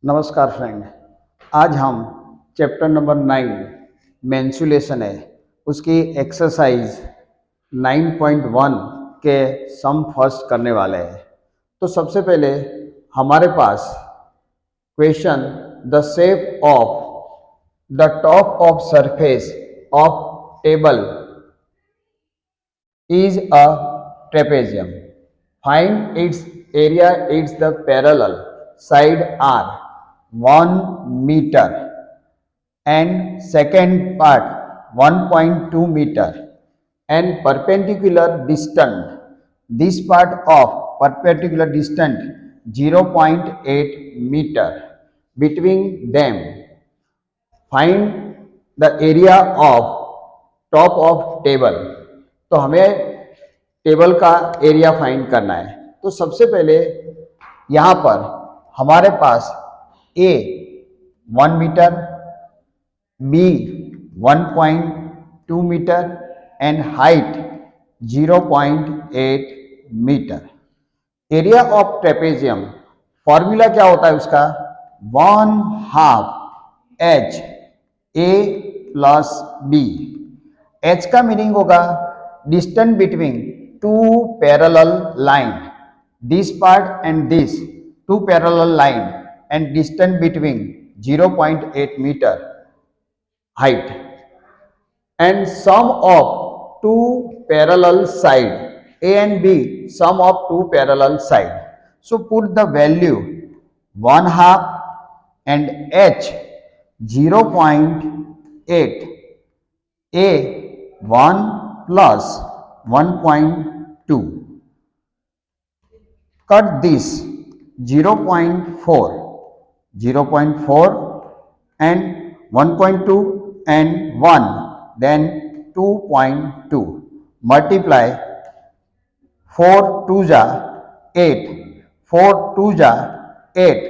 नमस्कार फ्रेंड। आज हम चैप्टर नंबर 9 मेंसुरेशन है उसकी एक्सरसाइज 9.1 के सम फर्स्ट करने वाले हैं। तो सबसे पहले हमारे पास question the shape of the top of surface of table is a trapezium. Find its area. Its the parallel side are 1 meter and second part 1.2 meter and perpendicular distance. This part of perpendicular distance 0.8 meter between them. Find the area of top of table. तो हमें table का area find करना है। तो सबसे पहले यहाँ पर हमारे पास A 1 metre, B 1.2 metre and height 0.8 metre. Area of trapezium formula क्या होता है उसका? 1/2 H A plus B. H का मीनिंग होगा distance between two parallel line, this part and this two parallel line and distance between 0.8 meter height and sum of two parallel side A and B, sum of two parallel side. So put the value 1/2 and H 0.8, A 1 plus 1.2. Cut this 0.4 and 1.2 and 1, then 2.2. Multiply 4 2 ja 8, 4 2 ja 8.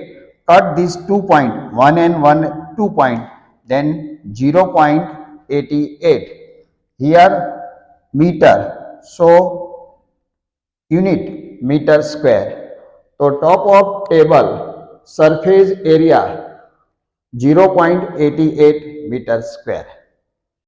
Cut this 2 point, 1 and 1 2 point, then 0.88. Here metre, so unit metre square. तो top of table surface area 0.88 metre square.